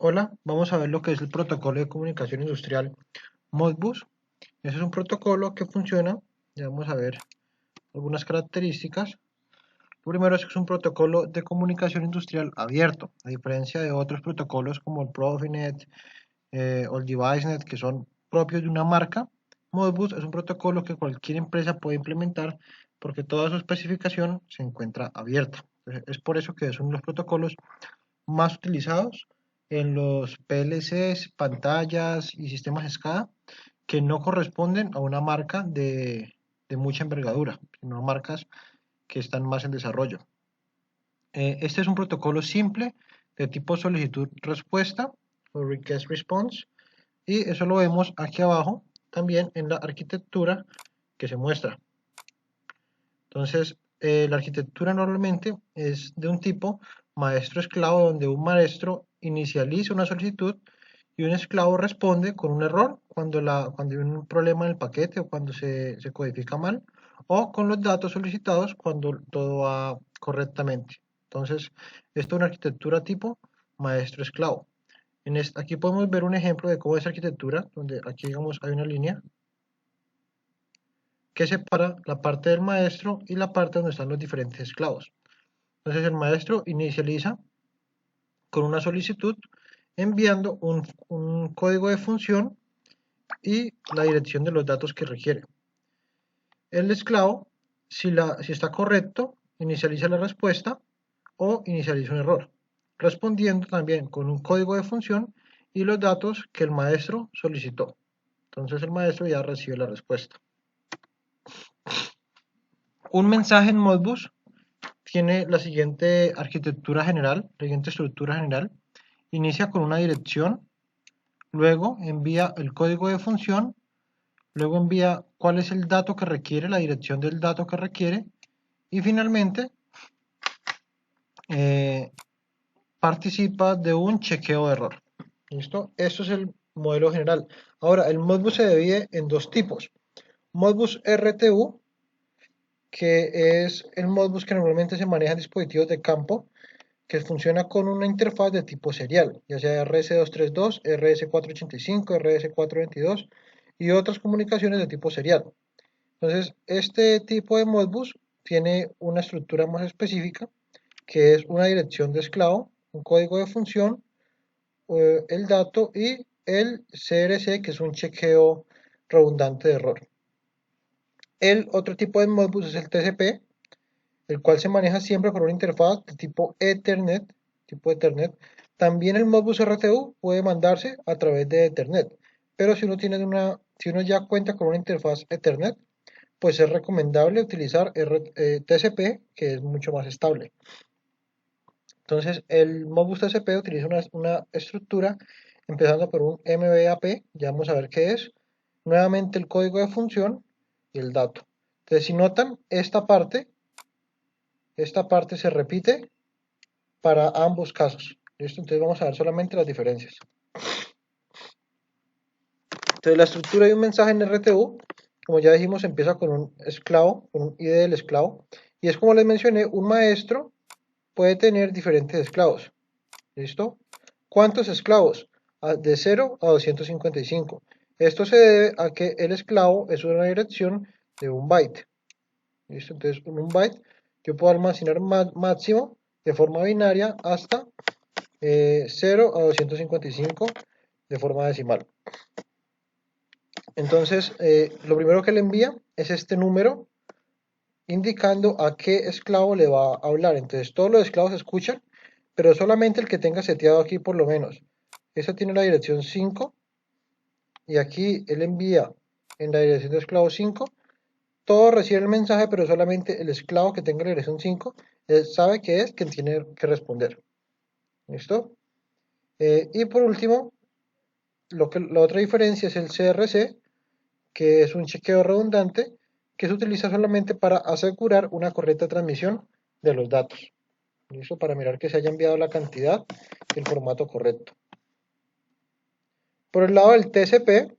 Hola, vamos a ver lo que es el protocolo de comunicación industrial Modbus. Ese es un protocolo que funciona. Ya vamos a ver algunas características. Lo primero es que es un protocolo de comunicación industrial abierto, a diferencia de otros protocolos como el Profinet o el DeviceNet, que son propios de una marca. Modbus es un protocolo que cualquier empresa puede implementar porque toda su especificación se encuentra abierta. Es por eso que es uno de los protocolos más utilizados en los PLCs, pantallas y sistemas SCADA que no corresponden a una marca de mucha envergadura, sino a marcas que están más en desarrollo. Este es un protocolo simple de tipo solicitud-respuesta o request-response, y eso lo vemos aquí abajo también en la arquitectura que se muestra. Entonces, la arquitectura normalmente es de un tipo maestro-esclavo, donde un maestro inicializa una solicitud y un esclavo responde con un error cuando hay un problema en el paquete o cuando se codifica mal, o con los datos solicitados cuando todo va correctamente. Entonces, esto es una arquitectura tipo maestro-esclavo. Aquí podemos ver un ejemplo de cómo es arquitectura, donde aquí digamos hay una línea que separa la parte del maestro y la parte donde están los diferentes esclavos. Entonces el maestro inicializa con una solicitud enviando un código de función y la dirección de los datos que requiere. El esclavo, si está correcto, inicializa la respuesta o inicializa un error, respondiendo también con un código de función y los datos que el maestro solicitó. Entonces el maestro ya recibe la respuesta. Un mensaje en Modbus tiene la siguiente arquitectura general, la siguiente estructura general. Inicia con una dirección, luego envía el código de función, luego envía cuál es el dato que requiere, la dirección del dato que requiere, y finalmente eh, participa de un chequeo de error. ¿Listo? Eso es el modelo general. Ahora, el Modbus se divide en dos tipos. Modbus RTU, que es el Modbus que normalmente se maneja en dispositivos de campo, que funciona con una interfaz de tipo serial, ya sea RS232, RS485, RS422 y otras comunicaciones de tipo serial. Entonces, este tipo de Modbus tiene una estructura más específica, que es una dirección de esclavo, un código de función, el dato y el CRC, que es un chequeo redundante de error. El otro tipo de Modbus es el TCP, el cual se maneja siempre por una interfaz de tipo Ethernet. También el Modbus RTU puede mandarse a través de Ethernet, pero si uno ya cuenta con una interfaz Ethernet, pues es recomendable utilizar TCP, que es mucho más estable. Entonces, el Modbus TCP utiliza una estructura empezando por un MBAP, ya vamos a ver qué es, nuevamente el código de función y el dato. Entonces, si notan, esta parte se repite para ambos casos. ¿Listo? Entonces vamos a ver solamente las diferencias. Entonces la estructura de un mensaje en RTU, como ya dijimos, empieza con un esclavo, con un ID del esclavo. Y es como les mencioné, un maestro puede tener diferentes esclavos. ¿Listo? ¿Cuántos esclavos? De 0 a 255. Esto se debe a que el esclavo es una dirección de un byte. ¿Listo? Entonces, en un byte yo puedo almacenar máximo de forma binaria hasta 0 a 255 de forma decimal. Entonces, lo primero que le envía es este número indicando a qué esclavo le va a hablar. Entonces, todos los esclavos escuchan, pero solamente el que tenga seteado aquí por lo menos. Esta tiene la dirección 5 y aquí él envía en la dirección de esclavo 5. Todos reciben el mensaje, pero solamente el esclavo que tenga la dirección 5 sabe que es quien tiene que responder. ¿Listo? Y por último, la otra diferencia es el CRC, que es un chequeo redundante que se utiliza solamente para asegurar una correcta transmisión de los datos. ¿Listo? Para mirar que se haya enviado la cantidad y el formato correcto. Por el lado del TCP,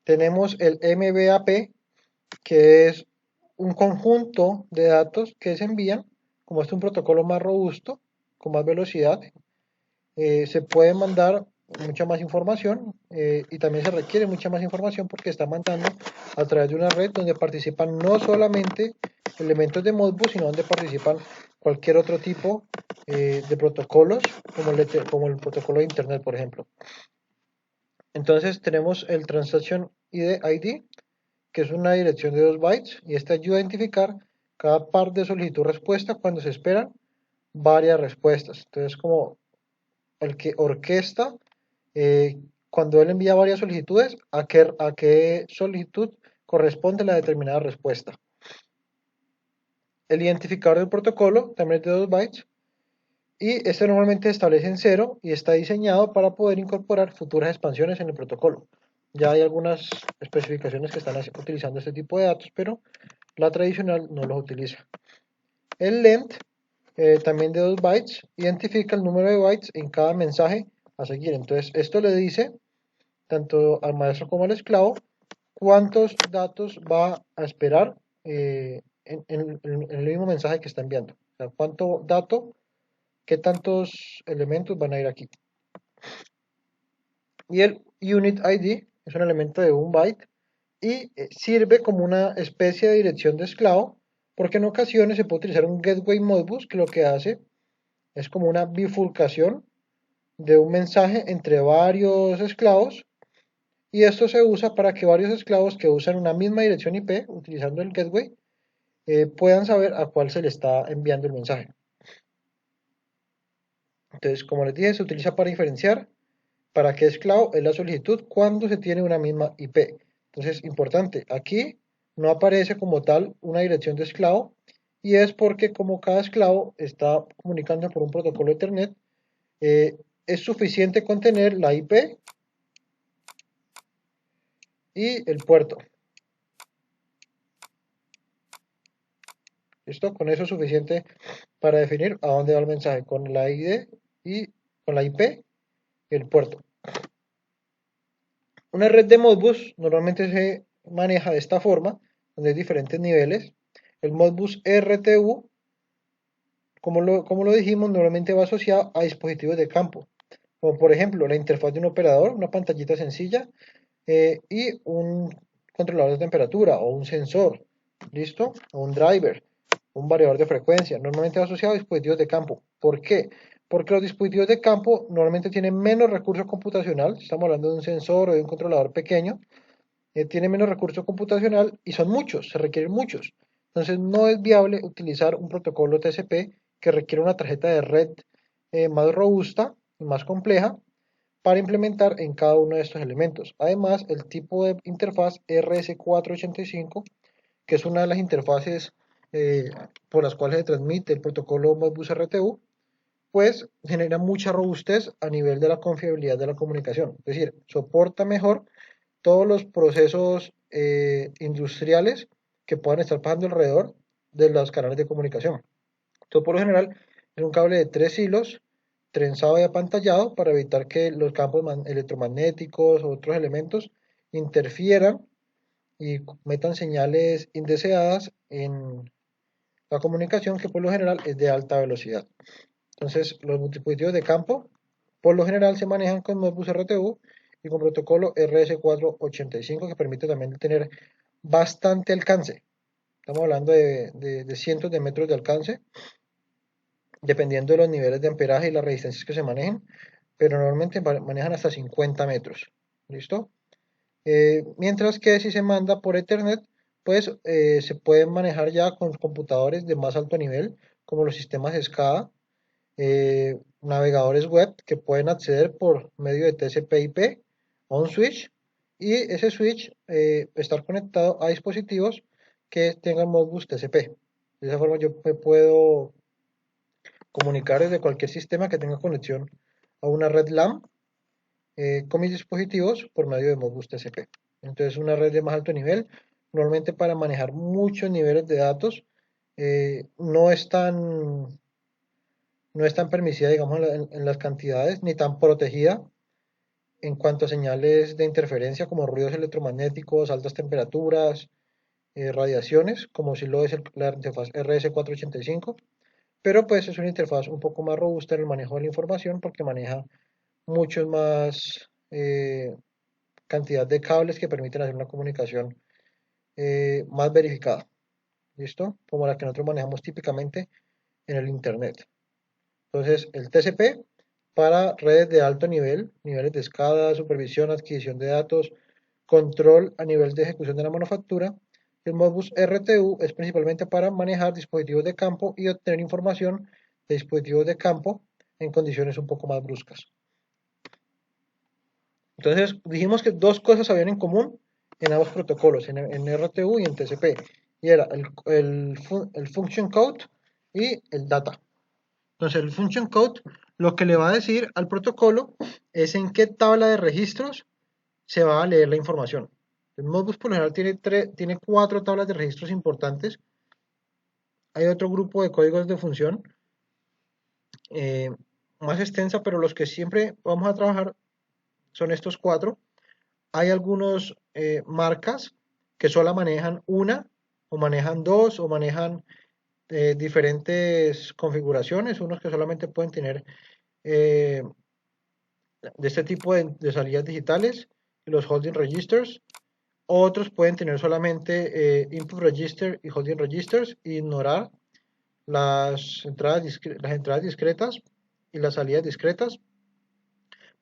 tenemos el MBAP, que es un conjunto de datos que se envían, como es un protocolo más robusto, con más velocidad, se puede mandar mucha más información y también se requiere mucha más información porque está mandando a través de una red donde participan no solamente elementos de Modbus, sino donde participan cualquier otro tipo de protocolos, como el protocolo de Internet, por ejemplo. Entonces tenemos el Transaction ID, que es una dirección de 2 bytes, y esta ayuda a identificar cada par de solicitud-respuesta cuando se esperan varias respuestas. Entonces, como el que orquesta, eh, cuando él envía varias solicitudes, a qué solicitud corresponde la determinada respuesta. El identificador del protocolo también es de 2 bytes, y este normalmente se establece en 0 y está diseñado para poder incorporar futuras expansiones en el protocolo. Ya hay algunas especificaciones que están utilizando este tipo de datos, pero la tradicional no los utiliza. El length, también de 2 bytes, identifica el número de bytes en cada mensaje a seguir. Entonces, esto le dice tanto al maestro como al esclavo cuántos datos va a esperar en el mismo mensaje que está enviando. O sea, cuánto dato, qué tantos elementos van a ir aquí. Y el unit ID es un elemento de 1 byte y sirve como una especie de dirección de esclavo, porque en ocasiones se puede utilizar un gateway modbus que lo que hace es como una bifurcación de un mensaje entre varios esclavos, y esto se usa para que varios esclavos que usan una misma dirección IP utilizando el gateway puedan saber a cuál se le está enviando el mensaje. Entonces, como les dije, se utiliza para diferenciar para qué esclavo es la solicitud cuando se tiene una misma IP. Entonces, importante, aquí no aparece como tal una dirección de esclavo, y es porque como cada esclavo está comunicando por un protocolo Ethernet, es suficiente con tener la IP y el puerto. ¿Listo? Con eso es suficiente para definir a dónde va el mensaje, con la ID y con la IP y el puerto. Una red de Modbus normalmente se maneja de esta forma, donde hay diferentes niveles. El Modbus RTU, como lo dijimos, normalmente va asociado a dispositivos de campo, como por ejemplo la interfaz de un operador, una pantallita sencilla, y un controlador de temperatura o un sensor, ¿listo? O un driver, un variador de frecuencia. Normalmente va asociado a dispositivos de campo. ¿Por qué? Porque los dispositivos de campo normalmente tienen menos recurso computacional, estamos hablando de un sensor o de un controlador pequeño, tiene menos recurso computacional y son muchos, se requieren muchos. Entonces no es viable utilizar un protocolo TCP que requiere una tarjeta de red más robusta y más compleja para implementar en cada uno de estos elementos. Además, el tipo de interfaz RS485, que es una de las interfaces eh, por las cuales se transmite el protocolo Modbus RTU, pues genera mucha robustez a nivel de la confiabilidad de la comunicación. Es decir, soporta mejor todos los procesos industriales que puedan estar pasando alrededor de los canales de comunicación. Entonces, por lo general, es un cable de 3 hilos, trenzado y apantallado para evitar que los campos electromagnéticos o otros elementos interfieran y metan señales indeseadas en la comunicación, que por lo general es de alta velocidad. Entonces, los dispositivos de campo, por lo general, se manejan con Modbus RTU y con protocolo RS485, que permite también tener bastante alcance. Estamos hablando de cientos de metros de alcance, dependiendo de los niveles de amperaje y las resistencias que se manejen, pero normalmente manejan hasta 50 metros. ¿Listo? Mientras que si se manda por Ethernet, pues se pueden manejar ya con computadores de más alto nivel, como los sistemas SCADA, navegadores web que pueden acceder por medio de TCP/IP a un switch, y ese switch estar conectado a dispositivos que tengan Modbus TCP. De esa forma yo me puedo comunicar desde cualquier sistema que tenga conexión a una red LAN con mis dispositivos por medio de Modbus TCP. Entonces, una red de más alto nivel, normalmente para manejar muchos niveles de datos, no es tan no es tan permisiva, digamos, en las cantidades, ni tan protegida en cuanto a señales de interferencia como ruidos electromagnéticos, altas temperaturas, radiaciones, como si lo es la interfaz RS485. pero pues es una interfaz un poco más robusta en el manejo de la información porque maneja muchos más cantidad de cables que permiten hacer una comunicación más verificada. ¿Listo? Como la que nosotros manejamos típicamente en el Internet. Entonces, el TCP para redes de alto nivel, niveles de escala, supervisión, adquisición de datos, control a nivel de ejecución de la manufactura. El Modbus RTU es principalmente para manejar dispositivos de campo y obtener información de dispositivos de campo en condiciones un poco más bruscas. Entonces, dijimos que dos cosas habían en común en ambos protocolos, en RTU y en TCP, y era el function code y el data. Entonces, el function code lo que le va a decir al protocolo es en qué tabla de registros se va a leer la información. El Modbus por lo general tiene 4 tablas de registros importantes. Hay otro grupo de códigos de función eh, más extensa, pero los que siempre vamos a trabajar son estos 4. Hay algunos marcas que solo manejan una, o manejan dos, o manejan diferentes configuraciones, unos que solamente pueden tener eh, de este tipo de salidas digitales, los holding registers. Otros pueden tener solamente input register y holding registers e ignorar las entradas discretas y las salidas discretas.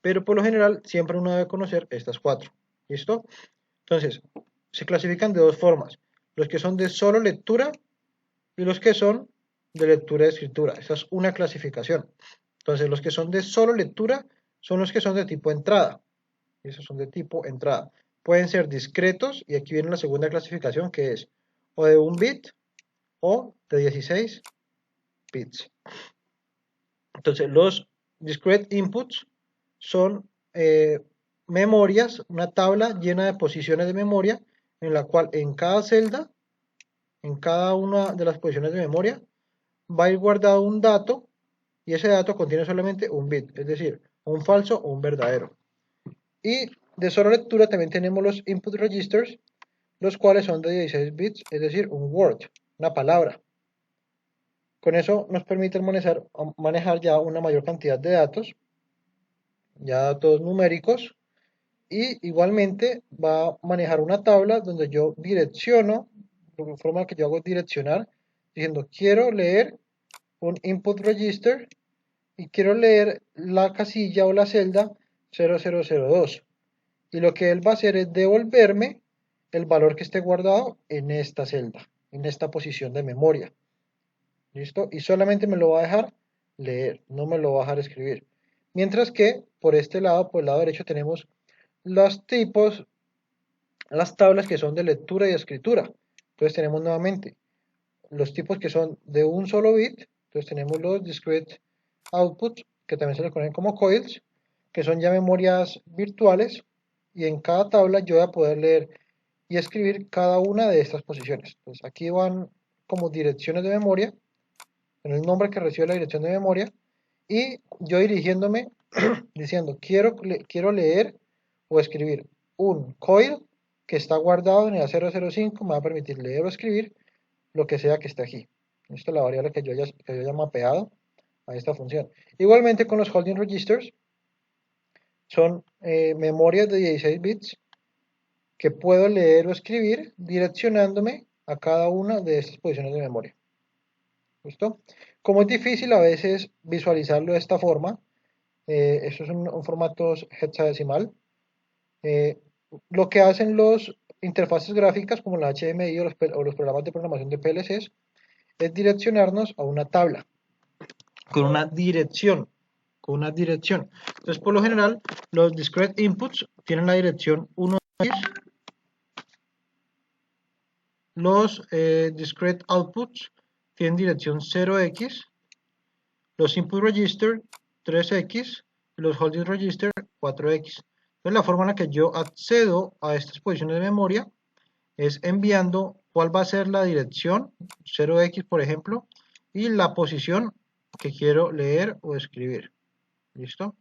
Pero por lo general siempre uno debe conocer estas 4. ¿Listo? Entonces, se clasifican de dos formas. Los que son de solo lectura y los que son de lectura y escritura. Esa es una clasificación. Entonces, los que son de solo lectura son los que son de tipo entrada. Esos son de tipo entrada. Pueden ser discretos, y aquí viene la segunda clasificación, que es o de 1 bit o de 16 bits. Entonces, los discrete inputs son memorias, una tabla llena de posiciones de memoria, en la cual en cada celda, en cada una de las posiciones de memoria, va a ir guardado un dato, y ese dato contiene solamente un bit, es decir, un falso o un verdadero. Y de solo lectura también tenemos los input registers, los cuales son de 16 bits, es decir, un word, una palabra. Con eso nos permite manejar ya una mayor cantidad de datos, ya datos numéricos, y igualmente va a manejar una tabla donde yo direcciono, de forma que yo hago direccionar, diciendo quiero leer un input register y quiero leer la casilla o la celda 0002. Y lo que él va a hacer es devolverme el valor que esté guardado en esta celda, en esta posición de memoria. ¿Listo? Y solamente me lo va a dejar leer, no me lo va a dejar escribir. Mientras que por este lado, por el lado derecho, tenemos los tipos, las tablas que son de lectura y escritura. Entonces tenemos nuevamente los tipos que son de un solo bit. Entonces tenemos los discrete outputs, que también se les conocen como coils, que son ya memorias virtuales. Y en cada tabla yo voy a poder leer y escribir cada una de estas posiciones. Entonces aquí van como direcciones de memoria, en el nombre que recibe la dirección de memoria, y yo dirigiéndome diciendo quiero leer o escribir un coil que está guardado en el 005, me va a permitir leer o escribir lo que sea que esté aquí. Esta es la variable que yo haya mapeado a esta función. Igualmente con los holding registers, son memorias de 16 bits que puedo leer o escribir direccionándome a cada una de estas posiciones de memoria. ¿Listo? Como es difícil a veces visualizarlo de esta forma, esto es un formato hexadecimal, eh, lo que hacen los interfaces gráficas como la HDMI o los programas de programación de PLCs es direccionarnos a una tabla con una dirección. Entonces, por lo general, los discrete inputs tienen la dirección 1x, los discrete outputs tienen dirección 0x, los input register 3x y los holding register 4x. Entonces, la forma en la que yo accedo a estas posiciones de memoria es enviando cuál va a ser la dirección 0x, por ejemplo, y la posición que quiero leer o escribir. ¿Listo?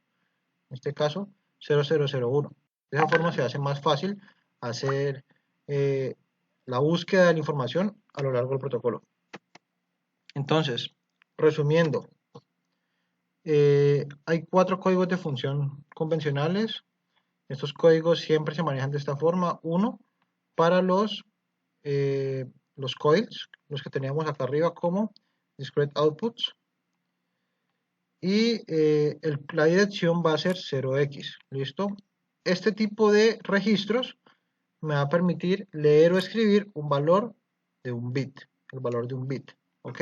En este caso 0001. De esa forma se hace más fácil hacer la búsqueda de la información a lo largo del protocolo. Entonces, resumiendo, hay 4 códigos de función convencionales. Estos códigos siempre se manejan de esta forma. Uno, para los coils, los que teníamos acá arriba como discrete outputs. Y la dirección va a ser 0x, ¿listo? Este tipo de registros me va a permitir leer o escribir un valor de un bit, el valor de un bit, ¿ok?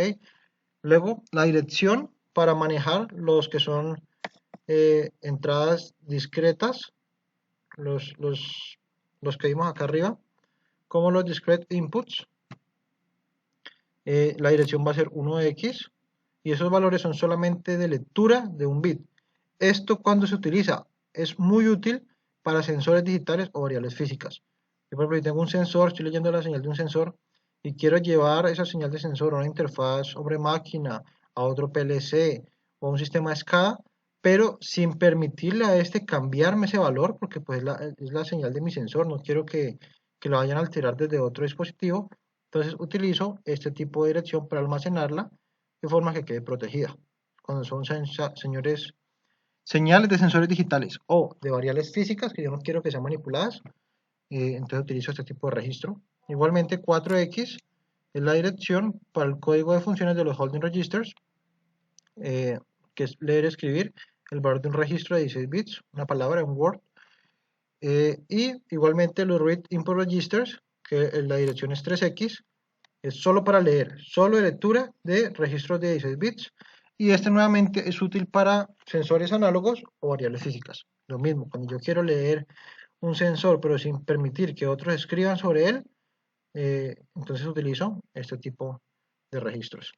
Luego, la dirección para manejar los que son entradas discretas, los, los, los que vimos acá arriba, como los discrete inputs. La dirección va a ser 1x y esos valores son solamente de lectura de un bit. Esto cuando se utiliza es muy útil para sensores digitales o variables físicas. Yo, por ejemplo, si tengo un sensor, estoy leyendo la señal de un sensor y quiero llevar esa señal de sensor a una interfaz sobre máquina, a otro PLC o a un sistema SCADA, pero sin permitirle a este cambiarme ese valor, porque pues es la señal de mi sensor, no quiero que lo vayan a alterar desde otro dispositivo. Entonces utilizo este tipo de dirección para almacenarla de forma que quede protegida. Cuando son señales de sensores digitales o de variables físicas que yo no quiero que sean manipuladas, entonces utilizo este tipo de registro. Igualmente 4x es la dirección para el código de funciones de los holding registers, que es leer y escribir el valor de un registro de 16 bits, una palabra, un word. Y igualmente los read input registers, que la dirección es 3x, es solo para leer, solo de lectura de registros de 16 bits. Y este nuevamente es útil para sensores análogos o variables físicas. Lo mismo, cuando yo quiero leer un sensor pero sin permitir que otros escriban sobre él, entonces utilizo este tipo de registros.